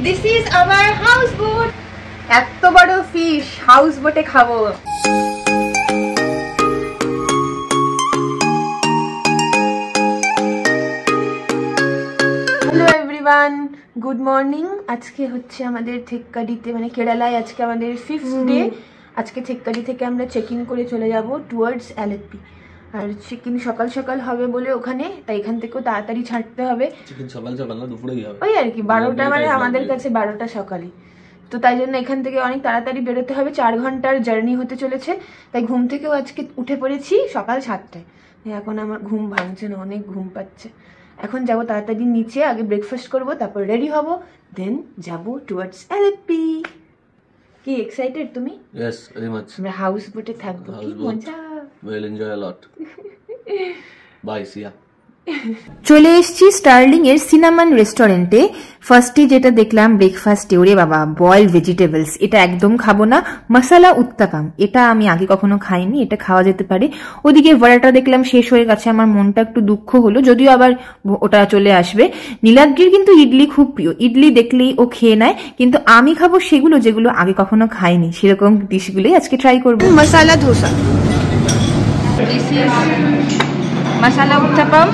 This is our houseboat. এত বড় fish হাউসবোটে খাবো। Hello everyone, good morning. আজকে হচ্ছে আমাদের থেক্কাডিতে মানে কেরালায় আজকে আমাদের 5th ডে। আজকে থেক্কাডি থেকে আমরা চেক ইন করে চলে যাব টুয়ার্ডস আলেপ্পি। আর চেক ইন সকাল সকাল হবে বলে ওখানে, তাই এখান থেকেও তাড়াতাড়ি ছাড়তে হবে। চেক ইন সকাল সকাল না দুপুরেই হবে, ওই আর কি 12টা মানে আমাদের কাছে 12টা সকালে। তো তাই জন্য এখান থেকে অনেক তাড়াতাড়ি বেরোতে হবে, 4 ঘন্টার জার্নি হতে চলেছে। তাই ঘুম থেকেও আজকে উঠে পড়েছি সকাল 7টায়। এখন আমার ঘুম ভাঙছে না, অনেক ঘুম পাচ্ছে। এখন যাব তাড়াতাড়ি নিচে, আগে ব্রেকফাস্ট করব, তারপর রেডি হব, দেন যাব টুয়ার্ডস আলেপ্পি। কি এক্সাইটেড তুমি? Yes, very much. আমরা হাউস বোটে থাকবো, কি মজা। Will enjoy a lot. Bye, see ya. চলে এসেছি স্টার্লিং এর সিনামন রেস্টুরেন্টে। ফার্স্টে যেটা দেখলাম ব্রেকফাস্টে, ওরে বাবা, বয়েলড ভেজিটেবলস। এটা একদম খাবো না। মশালা উত্তাপাম, এটা আমি আগে কখনো খাইনি, এটা খাওয়া যেতে পারে। ওদিকে বড়াটা দেখলাম শেষ হয়ে গেছে, আমার মনটা একটু দুঃখ হলো, যদিও আবার ওটা চলে আসবে। নীলাদ্রির কিন্তু ইডলি খুব প্রিয়, ইডলি দেখলেই ও খেয়ে নেয়, কিন্তু আমি খাবো সেগুলো যেগুলো আগে কখনো খাইনি, সেরকম ডিশগুলোই আজকে ট্রাই করবো। মশালা ধোসা, মশালা uttapam.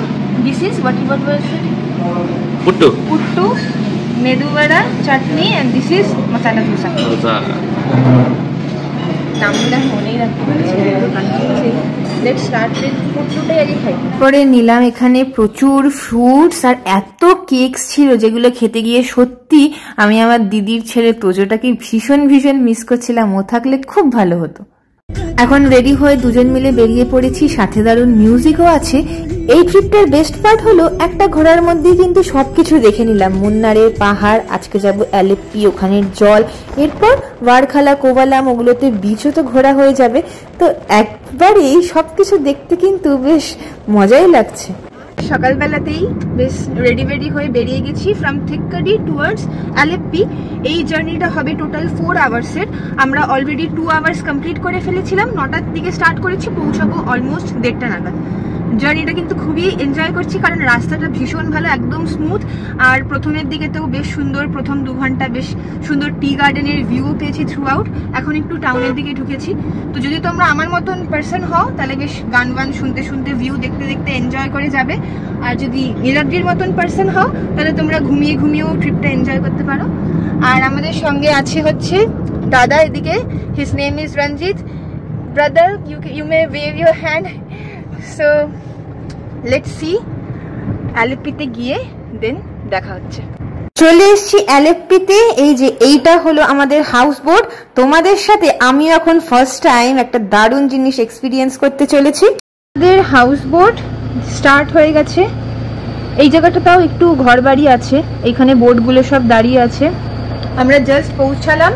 This is what was it? Puttu. Puttu, medu vada, chutney, and this is masala dosa. নামটা মনেই রাখতে পারছি না, একটু কনফিউজ। লেটস স্টার্ট উইথ পুট্টুটাই আগে খাই। পরে নিলাম এখানে প্রচুর ফ্রুটস আর এত কেকস ছিল যেগুলো খেতে গিয়ে সত্যি আমি আমার দিদির ছেলে তোজোটাকে ভীষণ ভীষণ মিস করছিলাম, ও থাকলে খুব ভালো হতো। এখন রেডি হয়ে দুজন মিলে বেরিয়ে পড়েছি, সাথে দারুণ মিউজিকও আছে। এই ট্রিপটার বেস্ট পার্ট হলো একটা ঘোরার মধ্যেই কিন্তু সবকিছু দেখে নিলাম। মুন্নারের পাহাড়, আজকে যাব আলেপ্পি, ওখানের জল, এরপর ওয়ারখালা, কোভালাম, ওগুলোতে বিচও তো ঘোরা হয়ে যাবে। তো একবারেই সবকিছু দেখতে কিন্তু বেশ মজাই লাগছে। সকালবেলাতেই বেশ রেডি হয়ে বেরিয়ে গেছি ফ্রম থেক্কাডি টুয়ার্ডস আলেপ্পি। এই জার্নিটা হবে টোটাল 4 আওয়ার্সের। আমরা অলরেডি 2 আওয়ার্স কমপ্লিট করে ফেলেছিলাম, 9টার দিকে স্টার্ট করেছি, পৌঁছাবো অলমোস্ট 1:30 নাগাদ। জার্নিটা কিন্তু খুবই এনজয় করছি, কারণ রাস্তাটা ভীষণ ভালো, একদম স্মুথ। আর প্রথমের দিকে তো বেশ সুন্দর, প্রথম 2 ঘন্টা বেশ সুন্দর টি গার্ডেনের ভিউ পেয়েছি থ্রু আউট। এখন একটু টাউনের দিকে ঢুকেছি। তো যদি তোমরা আমার মতন পার্সন হও তাহলে বেশ গান বান শুনতে শুনতে ভিউ দেখতে দেখতে এনজয় করে যাবে। আর যদি নীলাদ্রির মতন পার্সন হও তাহলে তোমরা ঘুমিয়ে ঘুমিয়েও ট্রিপটা এনজয় করতে পারো। আর আমাদের সঙ্গে আছে হচ্ছে দাদা, এদিকে his name is Ranjit. Brother, you may wave your hand. So let's see আলেপ্পিতে গিয়ে দেন দেখা হচ্ছে। চলে এসেছি আলেপ্পিতে। এই যে এইটা হলো আমাদের হাউস বোট। তোমাদের সাথে আমি এখন ফার্স্ট টাইম একটা দারুণ জিনিস এক্সপিরিয়েন্স করতে চলেছি। আমাদের হাউস বোট স্টার্ট হয়ে গেছে। এই জায়গাটাতেও একটু ঘর বাড়ি আছে, এখানে বোটগুলো সব দাঁড়িয়ে আছে। আমরা জাস্ট পৌঁছালাম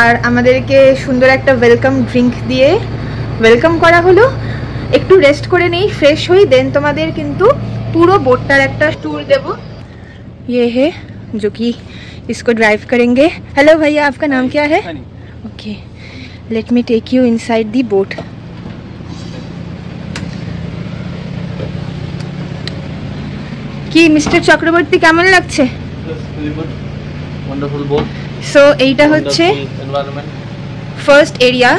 আর আমাদেরকে সুন্দর একটা ওয়েলকাম ড্রিঙ্ক দিয়ে ওয়েলকাম করা হলো। একটু রেস্ট করে নেই, ফ্রেশ হই, দেন তোমাদের কিন্তু পুরো बोटটার একটা टूर দেব। ये है जो कि इसको ड्राइव करेंगे। हेलो भैया, आपका नाम क्या है? Okay, let me take you inside the boat. কি মিস্টার চক্রবর্তী কেমন লাগছে? Wonderful boat. সো এইটা হচ্ছে ফার্স্ট এরিয়া,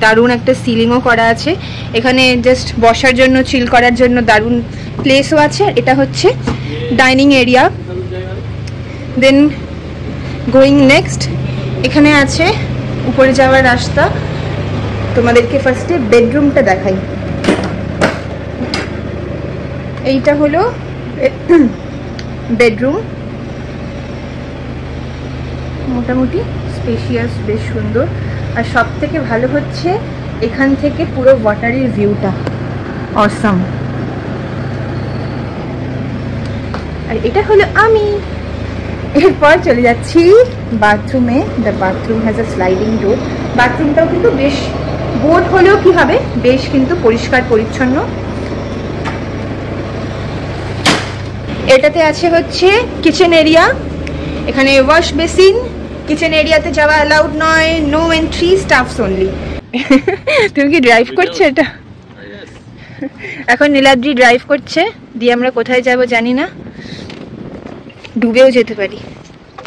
দারুণ একটা সিলিংও করা আছে এখানে, জাস্ট বসার জন্য, চিল করার জন্য দারুণ প্লেসও আছে। এটা হচ্ছে ডাইনিং এরিয়া। দেন গোয়িং নেক্সট, এখানে আছে উপরে যাওয়ার রাস্তা। তোমাদেরকে ফার্স্টে বেডরুমটা দেখাই। এইটা হলো বেডরুম, মোটামুটি স্পেশিয়াস, বেশ সুন্দর। আর সব থেকে ভালো হচ্ছে এখান থেকে পুরো ওয়াটারের ভিউটা অসাম। আর এটা হলো আমি। এরপর চলে যাচ্ছি বাথরুমে। The bathroom has a sliding door. বাথরুমটাও কিন্তু বেশ, বোট হলেও কি হবে, বেশ কিন্তু পরিষ্কার পরিচ্ছন্ন। এটাতে আছে হচ্ছে কিচেন এরিয়া, এখানে ওয়াশ বেসিন। কিচেন এরিয়াতে যাওয়া অ্যালাউড নয়, নো এন্ট্রি, স্টাফস অনলি। তুমি কি ড্রাইভ করছো এটা? এখন নীলাদ্রি ড্রাইভ করছে, দিয়ে আমরা কোথায় যাব জানি না, ডুবেও যেতে পারি।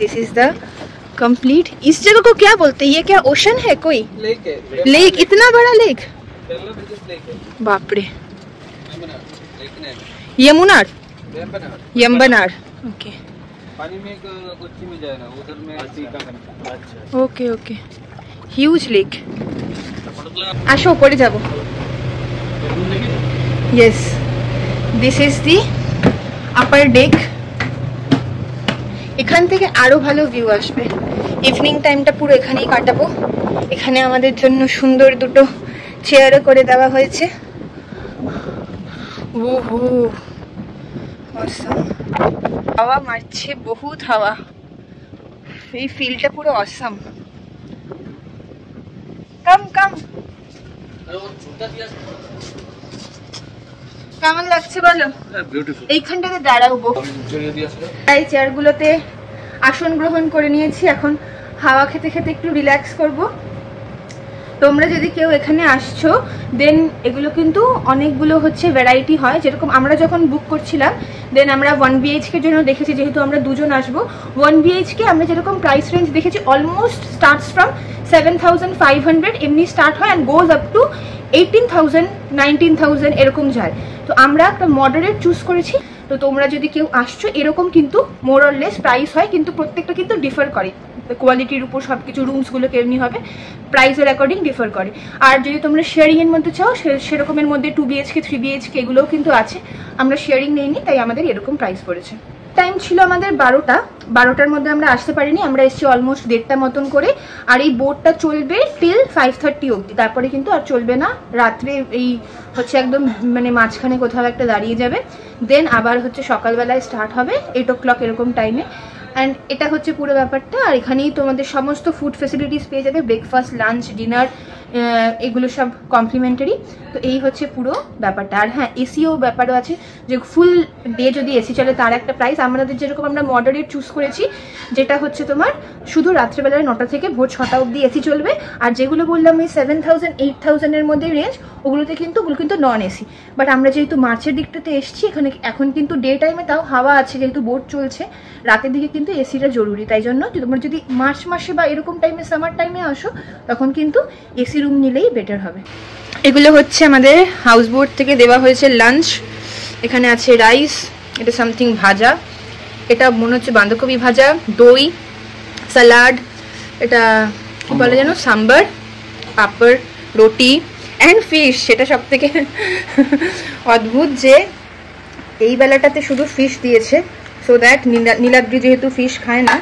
This is the complete. इस जगह को क्या बोलते हैं? ये क्या ओशन है कोई? लेक है. लेक, इतना बड़ा लेक? बाप रे. यमुनार, यम्बनार. ओके पानी में एक कोच्चि में जाए ना, उधर में अच्छा. Okay okay. Huge lake. আসো উপরে যাব. Yes, this is the upper day. এখান থেকে আরো ভালো ভিউ আসবে. ইভিনিং টাইমটা পুরো এখানেই কাটাবো. এখানে আমাদের জন্য সুন্দর দুটো চেয়ারও করে দেওয়া হয়েছে. ওহো অসাম. হাওয়া মারছে, বহুত হাওয়া. এই ফিলটা পুরো অসাম. কাম কাম. কেমন লাগছে বলো? এইখানটাতে দাঁড়াবো. এই চেয়ারগুলোতে আসন গ্রহণ করে নিয়েছি. এখন হাওয়া খেতে খেতে একটু রিল্যাক্স করব. তোমরা যদি কেউ এখানে আসছো, দেন এগুলো কিন্তু অনেকগুলো হচ্ছে ভ্যারাইটি হয়. যেরকম আমরা যখন বুক করছিলাম, দেন আমরা 1 BHK জন্য দেখেছি, যেহেতু আমরা দুজন আসবো. 1 BHK আমরা যেরকম প্রাইস রেঞ্জ দেখেছি, অলমোস্ট স্টার্টস ফ্রম 7,500 এমনি স্টার্ট হয় অ্যান্ড গোজ আপ টু 18,000, 19,000 এরকম যায়. তো আমরা একটা মডারেট চুজ করেছি. তো তোমরা যদি কেউ আসছো, এরকম কিন্তু মোর অর লেস প্রাইস হয়, কিন্তু প্রত্যেকটা কিন্তু ডিফার করে কোয়ালিটির উপর. সব কিছু রুমসগুলো কেমনি হবে প্রাইসের অ্যাকর্ডিং ডিফার করে. আর যদি তোমরা শেয়ারিংয়ের মধ্যে চাও, সেরকমের মধ্যে 2 BHK, 3 BHK এগুলোও কিন্তু আছে. আমরা শেয়ারিং নেইনি, তাই আমাদের এরকম প্রাইস পড়েছে. টাইম ছিল আমাদের 12টার মধ্যে আমরা আসতে পারিনি. আমরা এসেছি অলমোস্ট 1:30 মতন করে. আর এই বোটটা চলবে টিল 5:30 অবধি, তারপরে কিন্তু আর চলবে না. রাত্রে এই হচ্ছে একদম মানে মাঝখানে কোথাও একটা দাঁড়িয়ে যাবে. দেন আবার হচ্ছে সকালবেলায় স্টার্ট হবে 8 o'clock এরকম টাইমে. অ্যান্ড এটা হচ্ছে পুরো ব্যাপারটা. আর এখানেই তোমাদের সমস্ত ফুড ফেসিলিটিস পেয়ে যাবে, ব্রেকফাস্ট, লাঞ্চ, ডিনার, এগুলো সব কমপ্লিমেন্টারি. তো এই হচ্ছে পুরো ব্যাপারটা. আর হ্যাঁ, এসিও ব্যাপারও আছে, যে ফুল ডে যদি এসি চলে তার একটা প্রাইস. আমাদের যেরকম আমরা মডারেট চুজ করেছি, যেটা হচ্ছে তোমার শুধু রাত্রেবেলায় 9টা থেকে ভোর 6টা অবধি এসি চলবে. আর যেগুলো বললাম এই 7,000, 8,000 এর মধ্যে রেঞ্জ, ওগুলো কিন্তু নন এসি. বাট আমরা যেহেতু মার্চের দিকটাতে এসছি, এখন কিন্তু ডে টাইমে তাও হাওয়া আছে, যেহেতু বোট চলছে. রাতের দিকে কিন্তু এসিটা জরুরি. তাই জন্য তোমরা যদি মার্চ মাসে বা এরকম টাইমে, সামার টাইমে আসো, তখন কিন্তু এসি রুম নিলেই বেটার হবে. এগুলো হচ্ছে আমাদের হাউস বোট থেকে দেওয়া হয়েছে লাঞ্চ. এখানে আছে রাইস, এটা সামথিং ভাজা, এটা মনে হচ্ছে বাঁধাকপি ভাজা, দই, স্যালাড, এটা কি বলে যেন, সাম্বার, পাপড়, রুটি অ্যান্ড ফিশ. সেটা সব থেকে অদ্ভুত যে এই বেলাটাতে শুধু ফিশ দিয়েছে, সো দ্যাট নীলাদ্রি যেহেতু ফিশ খায় না,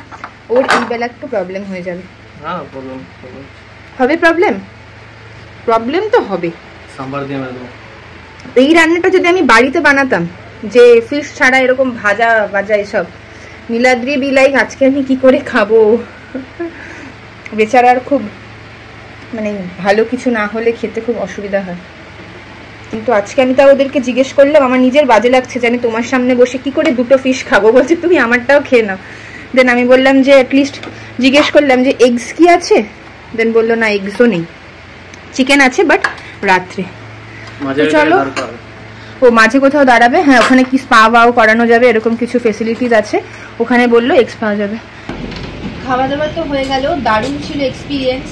ওর এই বেলা একটু প্রবলেম হয়ে যাবে. হবে প্রবলেম তো হবে. এই রান্নাটা যদি আমি বাড়িতে বানাতাম, যে ফিশ ছাড়া এরকম ভাজা এসব, নীলাদ্রি বিলাই আজকে আমি কি করে খাবো. বেচারার খুব মানে ভালো কিছু না হলে খেতে খুব অসুবিধা হয়. কিন্তু আজকে আমি তাও ওদেরকে জিজ্ঞেস করলাম, আমার নিজের বাজে লাগছে, জানি তোমার সামনে বসে কি করে দুটো ফিশ খাবো. বলছে তুমি আমারটাও খেয়ে নাও. দেন আমি বললাম যে অ্যাটলিস্ট জিজ্ঞেস করলাম যে এগস কি আছে. দেন বললো না, এগসও নেই, চিকেন আছে বাট রাত্রে. চলো, ও মাঝে কোথাও দাঁড়াবে. হ্যাঁ, ওখানে কি স্পা বাও করানো যাবে, এরকম কিছু ফেসিলিটিস আছে. ওখানে বললো এক্স পাওয়া যাবে. খাওয়া দাওয়া তো হয়ে গেল, দারুণ ছিল এক্সপিরিয়েন্স.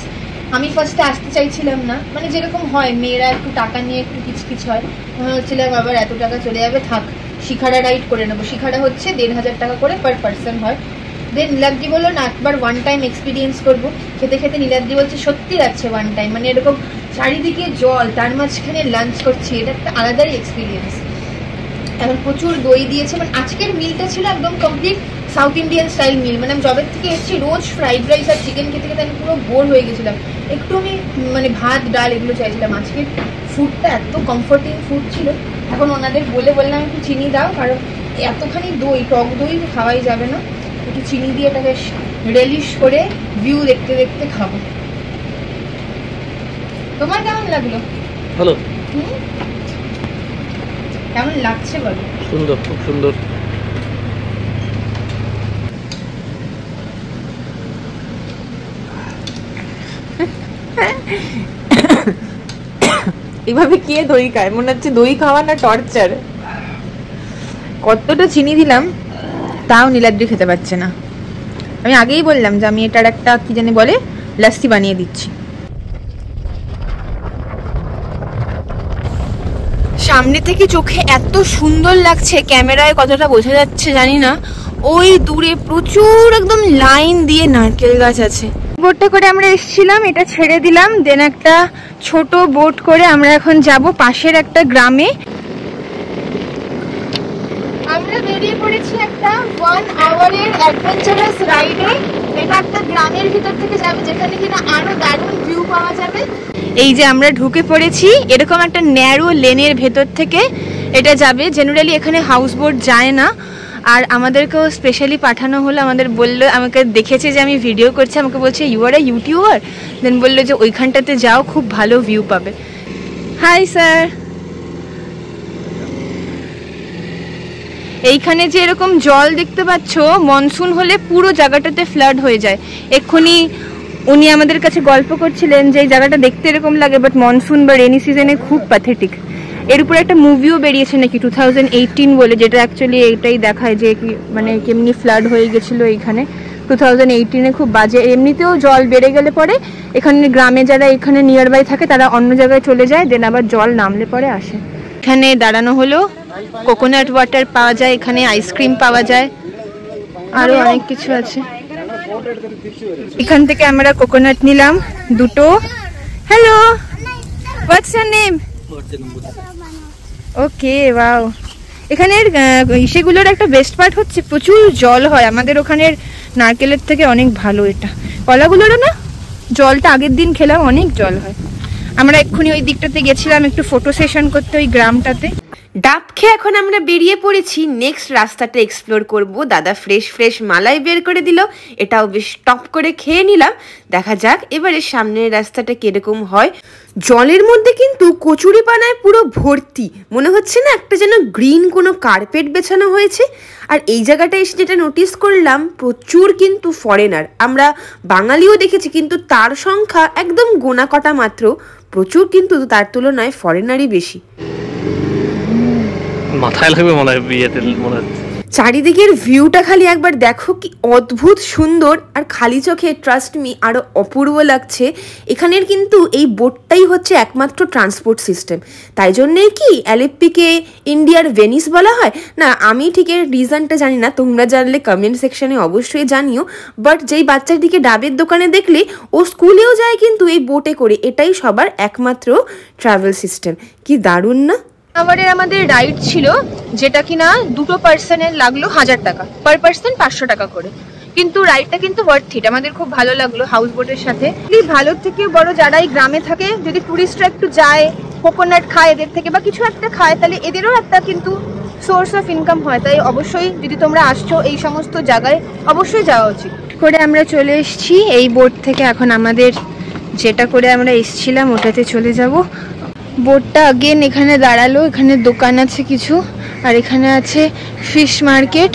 আমি ফার্স্টে আসতে চাইছিলাম না, মানে যেরকম হয় মেয়েরা একটু টাকা নিয়ে একটু কিচকিচ হয়. ভাবছিলাম আবার এত টাকা চলে যাবে, থাক শিখাড়া রাইড করে নেবো. শিখাড়া হচ্ছে 1,500 টাকা করে পার পার্সন হয়. দেন নীলাদ্রি বললো না, একবার 1 টাইম এক্সপিরিয়েন্স করবো. খেতে খেতে নীলাদ্রি বলছে সত্যি লাগছে 1 টাইম, মানে এরকম চারিদিকে জল, তার মাঝখানে লাঞ্চ করছি, এটা একটা আলাদাই এক্সপিরিয়েন্স. এখন প্রচুর দই দিয়েছে. মানে আজকের মিলটা ছিল একদম কমপ্লিট সাউথ ইন্ডিয়ান স্টাইল মিল. মানে আমি জবের থেকে এসেছি, রোজ ফ্রাইড রাইস আর চিকেন খেতে খেতে আমি পুরো বোর হয়ে গেছিলাম. একটু আমি মানে ভাত, ডাল এগুলো চাইছিলাম. আজকের ফুডটা এত কমফোর্টিং ফুড ছিল. এখন ওনাদের বললাম একটু চিনি দাও, কারণ এতখানি দই, টক দই খাওয়াই যাবে না. একটু চিনি দিয়ে এটাকে রেলিশ করে ভিউ দেখতে দেখতে খাবো. তোমার কেমন লাগলো? ভালো. কেমন লাগছে বলো? সুন্দর, খুব সুন্দর. এইভাবে কে দই খায়? মনে হচ্ছে দই খাওয়া না টর্চার. কতটা চিনি দিলাম, তাও নীলাদ্রি খেতে পারছে না. আমি আগেই বললাম যে আমি এটার একটা কি জানি বলে লাস্সি বানিয়ে দিচ্ছি। সামনে থেকে চোখে এত সুন্দর লাগছে, ক্যামেরায় কতটা বোঝা যাচ্ছে জানি না, ওই দূরে প্রচুর একদম লাইন দিয়ে নারকেল গাছ আছে। বোটটা করে আমরা এসেছিলাম, এটা ছেড়ে দিলাম, দেন একটা ছোট বোট করে আমরা এখন যাব পাশের একটা গ্রামে। আমরা বেরিয়ে পড়েছি একটা 1 আওয়ারের অ্যাডভেঞ্চারাস রাইডে। এটা একটা গ্রামের ভিতর থেকে যাবে যেখানে কিনা আরো দারুণ ভিউ পাওয়া যাবে। এই যে আমরা ঢুকে পড়েছি এরকম একটা ন্যারো লেনের ভেতর থেকে এটা যাবে। জেনারেলি এখানে হাউস বোট যায় না, আর আমাদেরকেও স্পেশালি পাঠানো হলো। আমাদের বললো, আমাকে দেখেছে যে আমি ভিডিও করছি, আমাকে বলছে ইউ আর এ ইউটিউবার, দেন বললো যে ওইখানটাতে যাও, খুব ভালো ভিউ পাবে। Hi sir. এইখানে যে এরকম জল দেখতে পাচ্ছ, মনসুন হলে পুরো জায়গাটাতে ফ্লাড হয়ে যায়। এক্ষুনি উনি আমাদের কাছে গল্প করছিলেন যে এই জায়গাটা দেখতে এরকম লাগে, বাট মনসুন বা রেনি সিজনে খুব প্যাথেটিক। এর উপরে একটা মুভিও বেরিয়েছে নাকি 2018 বলে, যেটা অ্যাকচুয়ালি এইটাই দেখায় যে মানে কেমনি ফ্লাড হয়ে গেছিলো এইখানে 2018-এ, খুব বাজে। এমনিতেও জল বেড়ে গেলে পরে এখানে গ্রামে যারা এখানে নিয়ার বাই থাকে তারা অন্য জায়গায় চলে যায়, দেন আবার জল নামলে পরে আসে। এখানে দাঁড়ানো হলো, কোকোনাট ওয়াটার পাওয়া যায় এখানে, আইসক্রিম পাওয়া যায়, আরো অনেক কিছু আছে। এখান থেকে আমরা কোকোনাট নিলাম দুটো। Hello, what's your name? Okay, wow. এখানের সেগুলোর একটা বেস্ট পার্ট হচ্ছে প্রচুর জল হয়। আমাদের ওখানের নারকেলের থেকে অনেক ভালো এটা। কলাগুলোরও না, জলটা আগের দিন খেলাম, অনেক জল হয়। আমরা এক্ষুনি ওই দিকটাতে গেছিলাম একটু ফটো সেশন করতে ওই গ্রামটাতে। ডাব খেয়ে এখন আমরা বেরিয়ে পড়েছি নেক্সট রাস্তাটা এক্সপ্লোর করব। দাদা ফ্রেশ ফ্রেশ মালাই বের করে দিল, এটাও বেশ টপ করে খেয়ে নিলাম। দেখা যাক এবারে সামনের রাস্তাটা কিরকম হয়। জলের মধ্যে কিন্তু কচুরি পানায় পুরো ভর্তি, মনে হচ্ছে না একটা যেন গ্রিন কোনো কার্পেট বেছানো হয়েছে। আর এই জায়গাটা এসে যেটা নোটিস করলাম, প্রচুর কিন্তু ফরেনার। আমরা বাঙালিও দেখেছি কিন্তু তার সংখ্যা একদম গোনা কটা মাত্র, প্রচুর কিন্তু তার তুলনায় ফরেনারই বেশি। মাথায় লাগবে মনে হয় বিয়েতে, মনে হচ্ছে। চারিদিকের ভিউটা খালি একবার দেখো, কি অদ্ভুত সুন্দর, আর খালি চোখে ট্রাস্ট মি আরো অপূর্ব লাগছে। এখানের কিন্তু এই বোটটাই হচ্ছে একমাত্র ট্রান্সপোর্ট সিস্টেম, তাই জন্যেই কি অ্যালেপ্পিকে ইন্ডিয়ার ভেনিস বলা হয় না। আমি ঠিক এর রিজনটা জানি না, তোমরা জানলে কমেন্ট সেকশনে অবশ্যই জানিও। বাট যেই বাচ্চাটিকে ডাবের দোকানে দেখলে, ও স্কুলেও যায় কিন্তু এই বোটে করে, এটাই সবার একমাত্র ট্রাভেল সিস্টেম। কি দারুণ না? আমাদের রাইড ছিল যেটা কিনা দুটো পার্সনের লাগলো 1000 টাকা, পার পার্সন 500 টাকা করে। কিন্তু রাইডটা কিন্তু ওয়ার্থ ইট, আমাদের খুব ভালো লাগলো হাউস বোটের সাথে। ভালো থেকে বড় যারা এই গ্রামে থাকে, যদি টুরিস্টরা একটু যায়, কোকোনাট খায় এদের থেকে বা কিছু একটা খায়, তাহলে এদেরও একটা কিন্তু সোর্স অফ ইনকাম হয়। তাই অবশ্যই যদি তোমরা আসছো এই সমস্ত জায়গায় অবশ্যই যাওয়া উচিত। করে আমরা চলে এসেছি এই বোট থেকে, এখন আমাদের যেটা করে আমরা এসেছিলাম ওটাতে চলে যাব। বোটটা আগেন এখানে দাঁড়ালো, এখানে দোকান আছে কিছু, আর এখানে আছে ফিশ মার্কেট।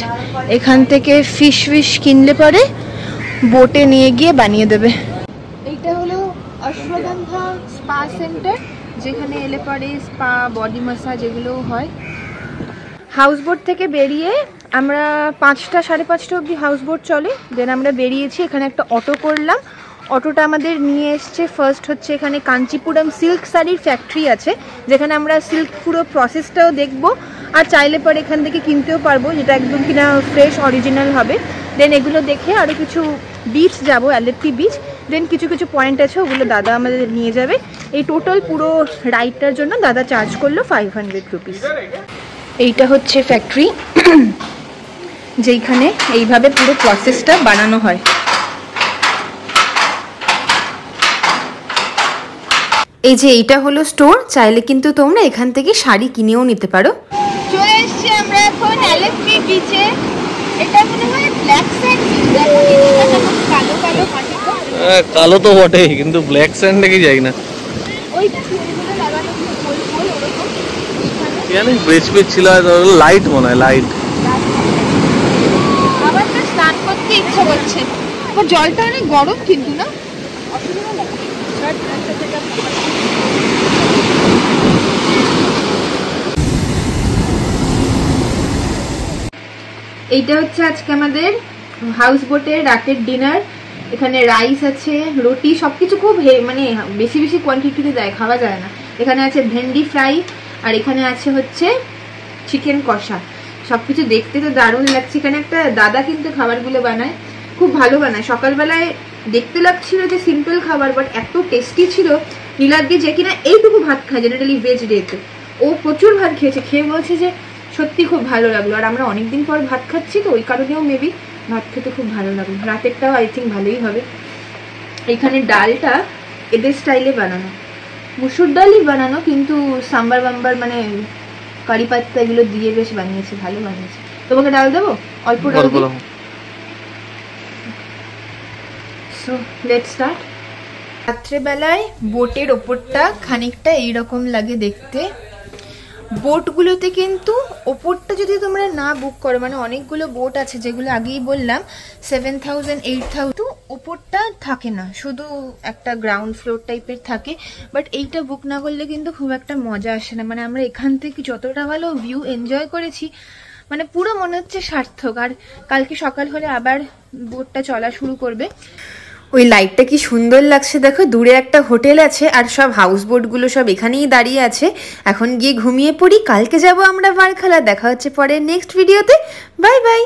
এখান থেকে ফিশ কিনলে পরে বোটে নিয়ে গিয়ে বানিয়ে দেবে। এইটা হলো অশ্বগন্ধা স্পা সেন্টার, যেখানে এলে পরে স্পা, বডি মাসাজ এগুলোও হয়। হাউস বোট থেকে বেরিয়ে আমরা 5টা 5:30 অবধি হাউস বোট চলে, দেন আমরা বেরিয়েছি। এখানে একটা অটো করলাম, অটোটা আমাদের নিয়ে এসছে। ফার্স্ট হচ্ছে এখানে কাঞ্চিপুরম সিল্ক শাড়ির ফ্যাক্টরি আছে, যেখানে আমরা সিল্ক পুরো প্রসেসটাও দেখবো, আর চাইলে পরে এখান থেকে কিনতেও পারবো, যেটা একদম কিনা ফ্রেশ অরিজিনাল হবে। দেন এগুলো দেখে আরও কিছু বিচ যাবো, অ্যালেপ্পি বিচ। দেন কিছু কিছু পয়েন্ট আছে, ওগুলো দাদা আমাদের নিয়ে যাবে। এই টোটাল পুরো রাইডটার জন্য দাদা চার্জ করলো 500 রুপিস। এইটা হচ্ছে ফ্যাক্টরি, যেইখানে এইভাবে পুরো প্রসেসটা বানানো হয়। এই যে এইটা হলো স্টোর, চাইলে কিন্তু তোমরা এখান থেকে শাড়ি কিনেও নিতে পারো। চলে এসেছি আমরা এখন অ্যালেপ্পি বিচে। এটা মনে হয় ব্ল্যাক স্যান্ড বিচ, দেখো কালো কালো মাটি। কালো তো বটেই, কিন্তু ব্ল্যাক স্যান্ডে কি যাই না। ওই ফুলগুলো লাগানো গোল গোল ওরকম, জানি ব্রিজ পিচ ছিল, লাইট মনে হয়, লাইট। আবার তো স্নান করতে ইচ্ছা করছে, আর জলটা অনেক গরম কিন্তু না। এইটা হচ্ছে আজকে আমাদের হাউস বোটে রাতের ডিনার। এখানে রাইস আছে, রুটি, সবকিছু খুব মানে বেশি বেশি কোয়ান্টিটিতে দেয়, খাওয়া যায় না। এখানে আছে ভেন্ডি ফ্রাই, আর এখানে আছে হচ্ছে চিকেন কষা। সবকিছু দেখতে তো দারুণ লাগছে। এখানে একটা দাদা কিন্তু খাবারগুলো বানায়, খুব ভালো বানায়। সকালবেলায় দেখতে লাগছিল যে সিম্পল খাবার, বাট এত টেস্টি ছিল। নীলাদ্রি যে কিনা এইটুকু ভাত খায় জেনারেলি ভেজ ডেতে, ও প্রচুর ভাত খেয়েছে, খেয়ে বলছে যে সত্যি খুব ভালো লাগলো। আর আমরা অনেকদিন পর ভাত খাচ্ছি তো ওই কারণেও মেবি ভাত খেতে খুব ভালো লাগলো। রাতেরটাও আই থিঙ্ক ভালোই হবে। এখানে ডালটা এদের স্টাইলে বানানো, মুসুর ডালই বানানো, কিন্তু সাম্বার বাম্বার মানে কারি পাত্তা এগুলো দিয়ে বেশ বানিয়েছে, ভালো বানিয়েছে। তোমাকে ডাল দেবো? অল্প ডাল দিই। So let's start. রাত্রেবেলায় বোটের ওপরটা খানিকটা এইরকম লাগে দেখতে। বোটগুলোতে কিন্তু ওপরটা যদি তোমরা না বুক করো, মানে অনেকগুলো বোট আছে যেগুলো আগেই বললাম 7,000 8,000, তো ওপরটা থাকে না, শুধু একটা গ্রাউন্ড ফ্লোর টাইপের থাকে। বাট এইটা বুক না করলে কিন্তু খুব একটা মজা আসে না। মানে আমরা এখান থেকে যতটা ভালো ভিউ এনজয় করেছি, মানে পুরো মনে হচ্ছে সার্থক। আর কালকে সকাল হলে আবার বোটটা চলা শুরু করবে। ওই লাইটটা কি সুন্দর লাগছে দেখো, দূরে একটা হোটেল আছে আর সব হাউস বোটগুলো সব এখানেই দাঁড়িয়ে আছে। এখন গিয়ে ঘুমিয়ে পড়ি, কালকে যাব আমরা বারখালা। দেখা হচ্ছে পরে নেক্সট ভিডিওতে। Bye bye.